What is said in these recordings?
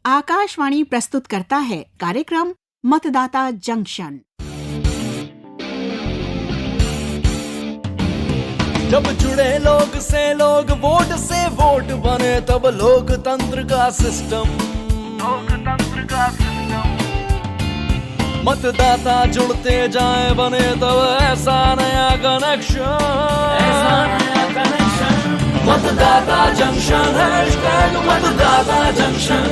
आकाशवाणी प्रस्तुत करता है कार्यक्रम मतदाता जंक्शन। जब जुड़े लोग से लोग, वोट से वोट बने, तब लोकतंत्र का सिस्टम। मतदाता जुड़ते जाए बने तब ऐसा नया कनेक्शन। मतदाता जंक्शन, हैशटैग मतदाता जंक्शन।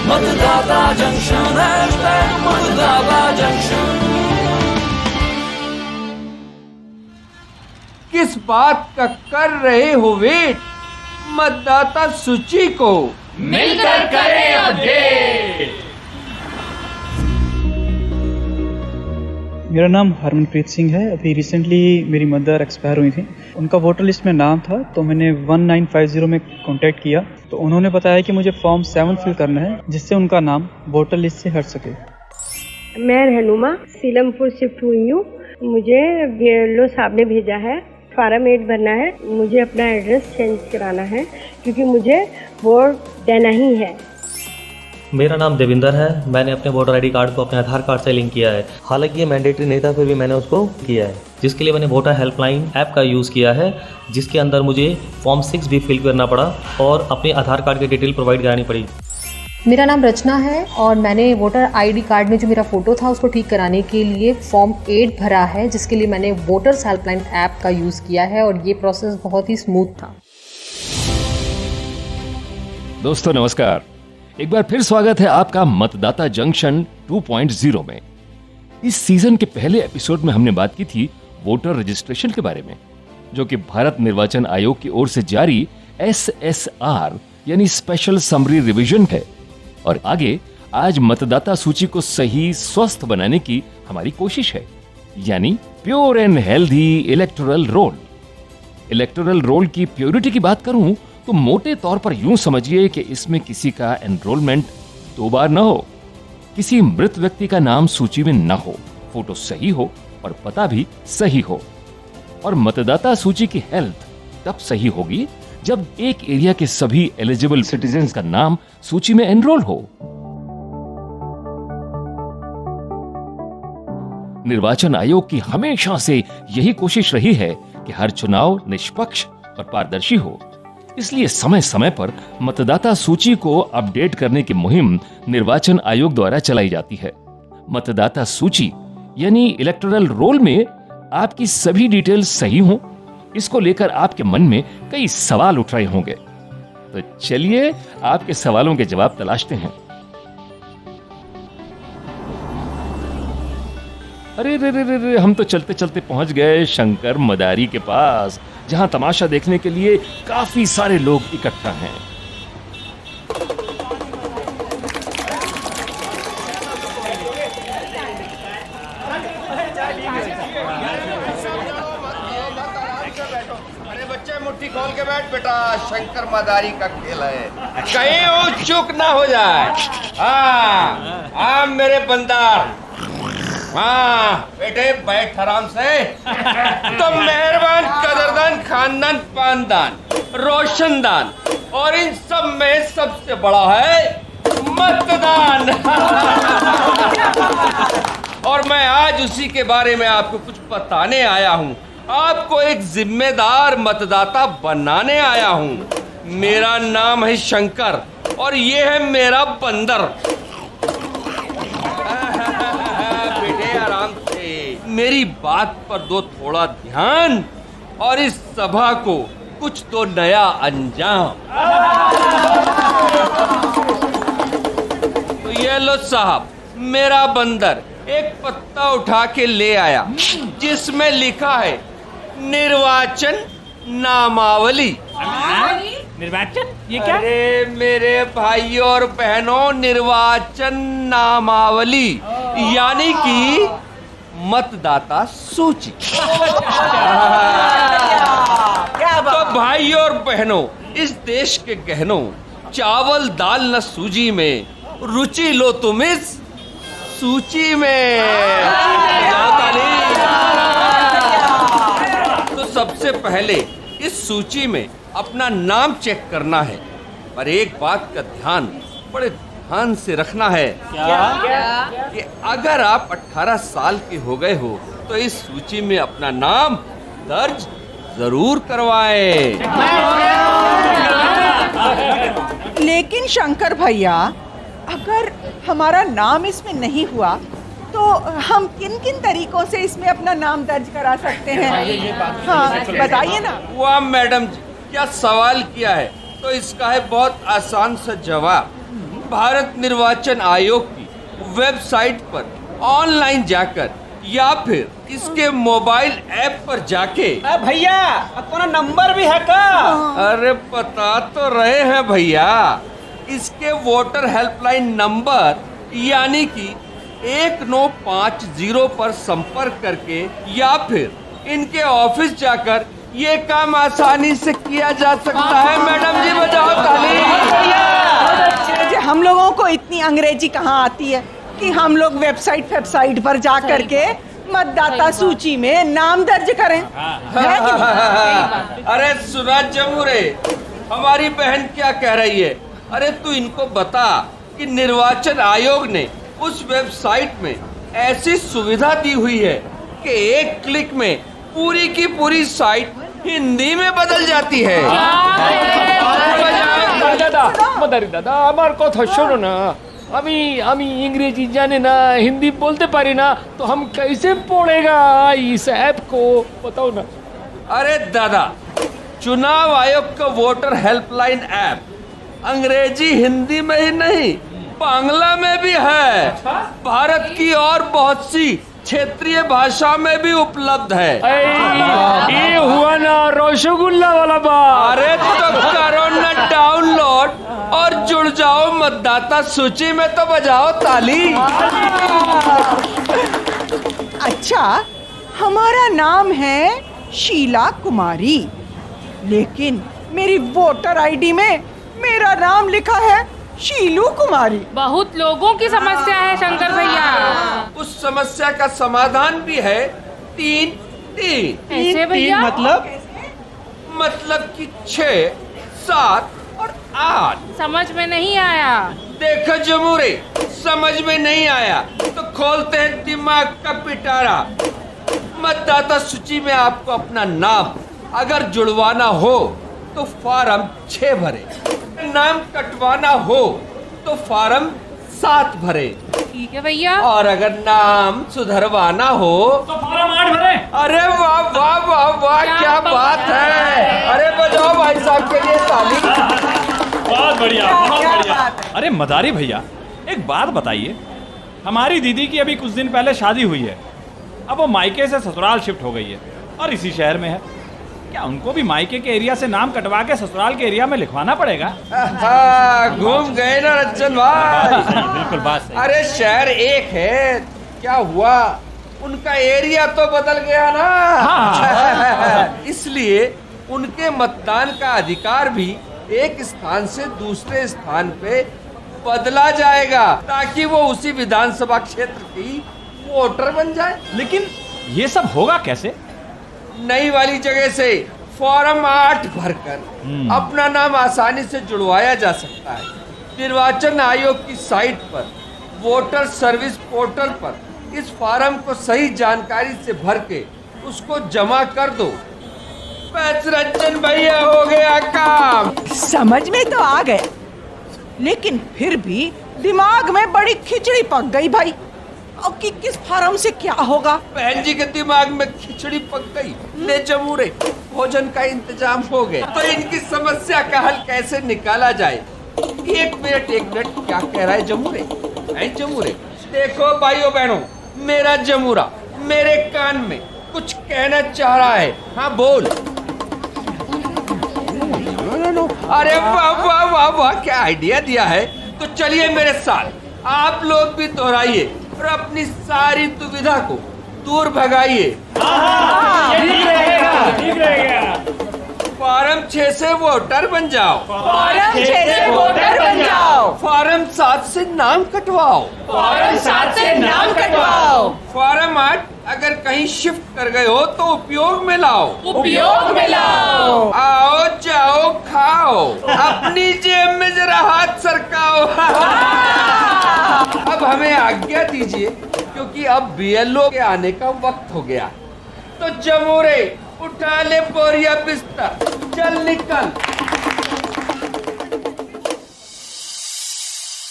मतदाता जंक्शन, हैशटैग मतदाता जंक्शन। किस बात का कर रहे हो वेट? मतदाता सूची को मिलकर करें अपडेट। मेरा नाम हरमनप्रीत सिंह है। अभी रिसेंटली मेरी मदर एक्सपायर हुई थी। उनका वोटर लिस्ट में नाम था, तो मैंने 1950 में कांटेक्ट किया, तो उन्होंने बताया कि मुझे फॉर्म 7 फिल करना है, जिससे उनका नाम वोटर लिस्ट से हट सके। मैं रहनुमा सीलमपुर शिफ्ट हुई हूँ। मुझे बीएलओ साहब ने भेजा है, फार्म 8 भरना है। मुझे अपना एड्रेस चेंज कराना है क्योंकि मुझे वोट देना ही है। मेरा नाम देविंदर है। मैंने अपने वोटर आईडी कार्ड को अपने आधार कार्ड से लिंक किया है। हालांकि ये मैंडेटरी नहीं था, फिर भी मैंने उसको किया है, जिसके लिए मैंने वोटर हेल्पलाइन ऐप का यूज़ किया है, जिसके अंदर मुझे फॉर्म 6 भी फिल करना पड़ा और अपने आधार कार्ड की डिटेल प्रोवाइड करानी पड़ी। मेरा नाम रचना है और मैंने वोटर आईडी कार्ड में जो मेरा फ़ोटो था उसको ठीक कराने के लिए फॉर्म 8 भरा है, जिसके लिए मैंने वोटर्स हेल्पलाइन ऐप का यूज़ किया है और ये प्रोसेस बहुत ही स्मूथ था। दोस्तों नमस्कार, एक बार फिर स्वागत है आपका मतदाता जंक्शन 2.0 में। इस सीजन के पहले एपिसोड में हमने बात की थी वोटर रजिस्ट्रेशन के बारे में, जो कि भारत निर्वाचन आयोग की ओर से जारी SSR यानी स्पेशल समरी रिवीजन है। और आगे आज मतदाता सूची को सही स्वस्थ बनाने की हमारी कोशिश है, यानी pure and healthy electoral roll. Electoral roll की प्योरिटी की बात करूं तो मोटे तौर पर यूं समझिए कि इसमें किसी का एनरोलमेंट 2 बार न हो, किसी मृत व्यक्ति का नाम सूची में न हो, फोटो सही हो और पता भी सही हो। और मतदाता सूची की हेल्थ तब सही होगी जब एक एरिया के सभी एलिजिबल सिटीजन्स का नाम सूची में एनरोल हो। निर्वाचन आयोग की हमेशा से यही कोशिश रही है कि हर चुनाव निष्पक्ष और पारदर्शी हो। इसलिए समय समय पर मतदाता सूची को अपडेट करने की मुहिम निर्वाचन आयोग द्वारा चलाई जाती है। मतदाता सूची यानी इलेक्टोरल रोल में आपकी सभी डिटेल्स सही हों, इसको लेकर आपके मन में कई सवाल उठ रहे होंगे। तो चलिए आपके सवालों के जवाब तलाशते हैं। अरे रे रे रे रे, हम तो चलते चलते पहुंच गए शंकर मदारी के पास, जहां तमाशा देखने के लिए काफी सारे लोग इकट्ठा हैं। अरे बच्चे मुट्ठी खोल के बैठ बेटा, शंकर मदारी का खेल है, कहीं वो चूक ना हो जाए। हाँ मेरे बंदर, हाँ बेटे बैठ आराम से। तो मेहरबान, कदरदान, खानदान, पानदान, रोशनदान, और इन सब में सबसे बड़ा है मतदान। और मैं आज उसी के बारे में आपको कुछ बताने आया हूँ, आपको एक जिम्मेदार मतदाता बनाने आया हूँ। मेरा नाम है शंकर और ये है मेरा बंदर। आराम से मेरी बात पर दो थोड़ा ध्यान और इस सभा को कुछ तो नया अंजाम। तो ये लो साहब, मेरा बंदर एक पत्ता उठा के ले आया जिसमें लिखा है निर्वाचन नामावली। निर्वाचन ये क्या? अरे मेरे भाइयों और बहनों, निर्वाचन नामावली यानी कि मतदाता सूची। तो भाइयों और बहनों, इस देश के गहनों, चावल दाल न सूजी में, रुचि लो तुम इस सूची में। तो सबसे पहले इस सूची में अपना नाम चेक करना है, पर एक बात का ध्यान बड़े ध्यान से रखना है कि अगर आप 18 साल के हो गए हो तो इस सूची में अपना नाम दर्ज जरूर करवाएं। लेकिन शंकर भैया, अगर हमारा नाम इसमें नहीं हुआ तो हम किन किन तरीकों से इसमें अपना नाम दर्ज करा सकते हैं? हाँ, बताइए ना। वाह मैडम जी, क्या सवाल किया है। तो इसका है बहुत आसान सा जवाब। भारत निर्वाचन आयोग की वेबसाइट पर ऑनलाइन जाकर या फिर इसके मोबाइल ऐप पर जाके। भैया अपना नंबर भी है का? अरे पता तो रहे हैं भैया, इसके वोटर हेल्पलाइन नंबर यानी कि 1950 पर संपर्क करके या फिर इनके ऑफिस जाकर ये काम आसानी से किया जा सकता है। मैडम जी बजाओ ताली। हम लोगों को इतनी अंग्रेजी कहाँ आती है कि हम लोग वेबसाइट पर जा करके मतदाता सूची में नाम दर्ज करें। अरे सुना जमूरे, हमारी बहन क्या कह रही है। अरे तू इनको बता कि निर्वाचन आयोग ने उस वेबसाइट में ऐसी सुविधा दी हुई है कि एक क्लिक में पूरी की पूरी साइट हिंदी में बदल जाती है। दादा আমার কথা শোনো না, আমি इंग्रेजी जाने ना, हिंदी बोलते पारी ना, तो हम कैसे पढ़ेगा इस ऐप को, बताओ ना। अरे दादा, चुनाव आयोग का वोटर हेल्पलाइन ऐप अंग्रेजी हिंदी में ही नहीं बांग्ला में भी है। भारत की और बहुत सी क्षेत्रीय भाषा में भी उपलब्ध है। ये हुआ ना रसगुल्ला वाला बात। अरे तो करो ना डाउनलोड और जुड़ जाओ मतदाता सूची में, तो बजाओ ताली। अच्छा, हमारा नाम है शीला कुमारी, लेकिन मेरी वोटर आईडी में मेरा नाम लिखा है शीलू कुमारी। बहुत लोगों की समस्या है शंकर भैया। उस समस्या का समाधान भी है 3 ऐसे भैया? मतलब कि 6, 7 और 8। समझ में नहीं आया। देखो जमूरे, समझ में नहीं आया तो खोलते हैं दिमाग का पिटारा। मतदाता सूची में आपको अपना नाम अगर जुड़वाना हो तो फॉर्म 6 भरे, नाम कटवाना हो तो फॉर्म 7 भरे। ठीक है भैया। और अगर नाम सुधरवाना हो तो फॉर्म 8 भरे। अरे वाह वाह वाह वाह, क्या बात है। अरे बजाओ भाई साहब के लिए ताली। बहुत बढ़िया, बहुत बढ़िया। अरे मदारी भैया, एक बात बताइए, हमारी दीदी की अभी कुछ दिन पहले शादी हुई है। अब वो मायके से ससुराल शिफ्ट हो गई है और इसी शहर में है। क्या उनको भी मायके के एरिया से नाम कटवा के ससुराल के एरिया में लिखवाना पड़ेगा? घूम गए ना रंजन भाई। बिल्कुल बात सही। अरे शहर एक है, क्या हुआ, उनका एरिया तो बदल गया ना। इसलिए उनके मतदान का अधिकार भी एक स्थान से दूसरे स्थान पे बदला जाएगा ताकि वो उसी विधानसभा क्षेत्र की वोटर बन जाए। लेकिन ये सब होगा कैसे? नई वाली जगह से फॉर्म 8 भरकर अपना नाम आसानी से जुड़वाया जा सकता है। निर्वाचन आयोग की साइट पर वोटर सर्विस पोर्टल पर इस फॉर्म को सही जानकारी से भर के उसको जमा कर दो। बस रंजन भैया, हो गया काम। समझ में तो आ गए, लेकिन फिर भी दिमाग में बड़ी खिचड़ी पक गई भाई। अब कि किस फार्म से क्या होगा? बहन जी के दिमाग में खिचड़ी पक गई। ले जमूरे, भोजन का इंतजाम हो गया, तो इनकी समस्या का हल कैसे निकाला जाए। एक मिनट, क्या कह रहा है जमूरे? जमूरे, देखो भाइयों बहनों, मेरा जमूरा मेरे कान में कुछ कहना चाह रहा है। हाँ बोल। अरे वाह वाह वाह वाह, क्या आइडिया दिया है। तो चलिए मेरे साथ आप लोग भी दोहराइए और अपनी सारी दुविधा को दूर भगाइए। ठीक रहेगा। फॉर्म 6 से वोटर बन जाओ। फॉर्म 6 से वोटर बन जाओ। फॉर्म 7 से नाम कटवाओ। फॉर्म 7 से नाम कटवाओ। फॉर्म 8 अगर कहीं शिफ्ट कर गए हो तो उपयोग में लाओ। उपयोग में लाओ। आओ जाओ खाओ, अपनी जेब में जरा हाथ सरकाओ। हमें आज्ञा दीजिए, क्योंकि अब बीएलओ के आने का वक्त हो गया। तो जमोरे, उठा ले बोरिया बिस्तर, चल निकल।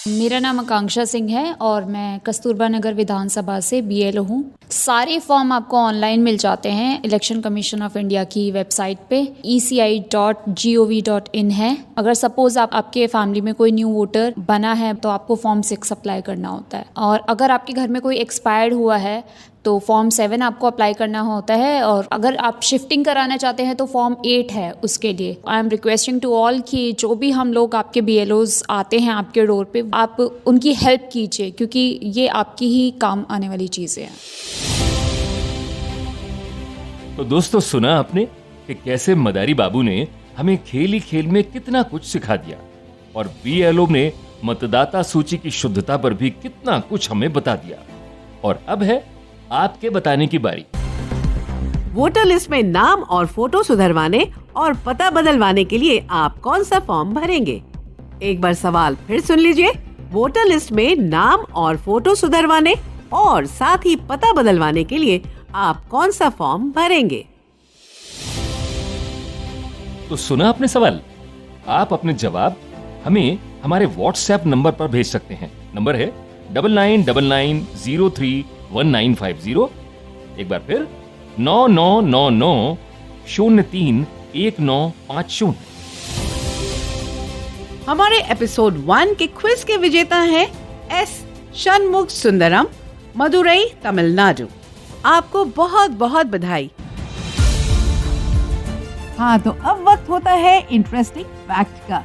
मेरा नाम आकांक्षा सिंह है और मैं कस्तूरबा नगर विधानसभा से बीएलओ हूँ। सारे फॉर्म आपको ऑनलाइन मिल जाते हैं इलेक्शन कमीशन ऑफ इंडिया की वेबसाइट पे eci.gov.in है। अगर सपोज आपके फैमिली में कोई न्यू वोटर बना है तो आपको फॉर्म 6 अप्लाई करना होता है, और अगर आपके घर में कोई एक्सपायर्ड हुआ है तो फॉर्म 7 आपको अप्लाई करना होता है, और अगर आप शिफ्टिंग कराना चाहते हैं तो फॉर्म 8 है उसके लिए। I am requesting to all कि जो भी हम लोग आपके बीएलओज आते हैं आपके डोर पे, आप उनकी हेल्प कीजिए, क्योंकि ये आपकी ही काम आने वाली चीज़ें हैं। तो दोस्तों, सुना आपने कि कैसे मदारी बाबू ने हमें खेल ही खेल में कितना कुछ सिखा दिया, और बीएलओ ने मतदाता सूची की शुद्धता पर भी कितना कुछ हमें बता दिया। और अब है आपके बताने की बारी। वोटर लिस्ट में नाम और फोटो सुधरवाने और पता बदलवाने के लिए आप कौन सा फॉर्म भरेंगे? एक बार सवाल फिर सुन लीजिए। वोटर लिस्ट में नाम और फोटो सुधरवाने और साथ ही पता बदलवाने के लिए आप कौन सा फॉर्म भरेंगे? तो सुना आपने सवाल। आप अपने जवाब हमें हमारे व्हाट्सएप नंबर पर भेज सकते हैं। नंबर है 9999031950। एक बार फिर 9999031950। हमारे एपिसोड 1 के क्विज के विजेता हैं एस षणमुग सुंदरम, मदुरई, तमिलनाडु। आपको बहुत बहुत बधाई। हाँ, तो अब वक्त होता है इंटरेस्टिंग फैक्ट का।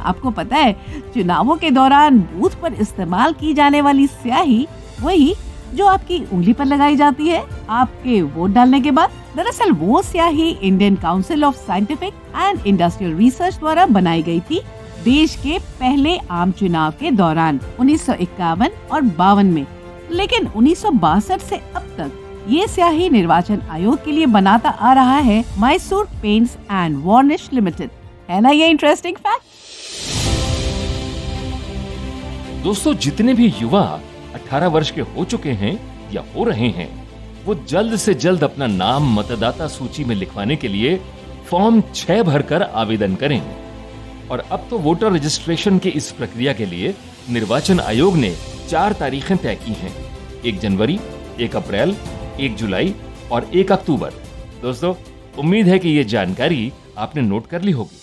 आपको पता है, चुनावों के दौरान बूथ पर इस्तेमाल की जाने वाली स्याही वही जो आपकी उंगली पर लगाई जाती है आपके वोट डालने के बाद। दरअसल वो स्याही Indian council of scientific and industrial research द्वारा बनाई गई थी देश के पहले आम चुनाव के दौरान 1951 और 52 में। लेकिन 1962 से अब तक ये स्याही निर्वाचन आयोग के लिए बनाता आ रहा है Mysore paints and varnish limited. है ना ये इंटरेस्टिंग फैक्ट? दोस्तों, जितने भी युवा 18 वर्ष के हो चुके हैं या हो रहे हैं, वो जल्द से जल्द अपना नाम मतदाता सूची में लिखवाने के लिए फॉर्म 6 भरकर आवेदन करें। और अब तो वोटर रजिस्ट्रेशन की इस प्रक्रिया के लिए निर्वाचन आयोग ने 4 तारीखें तय की हैं: 1 जनवरी, 1 अप्रैल, 1 जुलाई और 1 अक्टूबर। दोस्तों, उम्मीद है कि ये जानकारी आपने नोट कर ली होगी।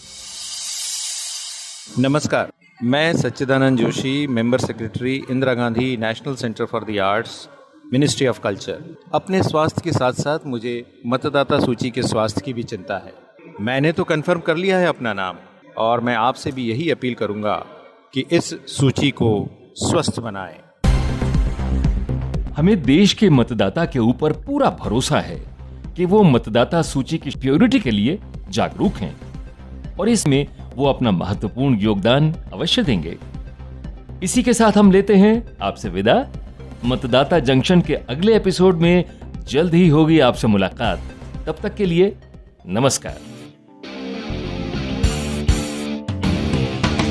नमस्कार, मैं Sachchidanand Joshi, member secretary, Indira Gandhi national centre for the arts, ministry of culture. अपने स्वास्थ्य के साथ साथ मुझे मतदाता सूची के स्वास्थ्य की भी चिंता है। मैंने तो कंफर्म कर लिया है अपना नाम, और मैं आपसे भी यही अपील करूंगा कि इस सूची को स्वस्थ बनाएं। हमें देश के मतदाता के ऊपर पूरा भरोसा है कि वो मतदाता सूची की प्योरिटी के लिए जागरूक हैं, और इसमें वो अपना महत्वपूर्ण योगदान अवश्य देंगे। इसी के साथ हम लेते हैं आपसे विदा। मतदाता जंक्शन के अगले एपिसोड में जल्द ही होगी आपसे मुलाकात। तब तक के लिए नमस्कार।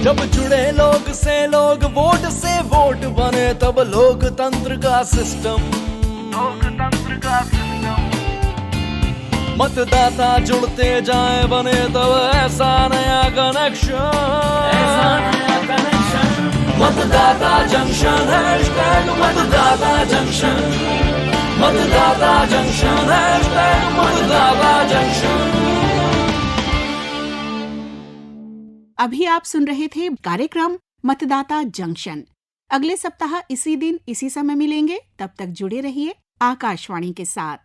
जब जुड़े लोग से लोग, वोट से वोट बने, तब लोकतंत्र का सिस्टम मतदाता जुड़ते जाए बने, तब ऐसा नया कनेक्शन। मतदाता जंक्शन, मतदाता जंक्शन, मतदाता जंक्शन, मतदाता जंक्शन। अभी आप सुन रहे थे कार्यक्रम मतदाता जंक्शन। अगले सप्ताह इसी दिन इसी समय मिलेंगे। तब तक जुड़े रहिए आकाशवाणी के साथ।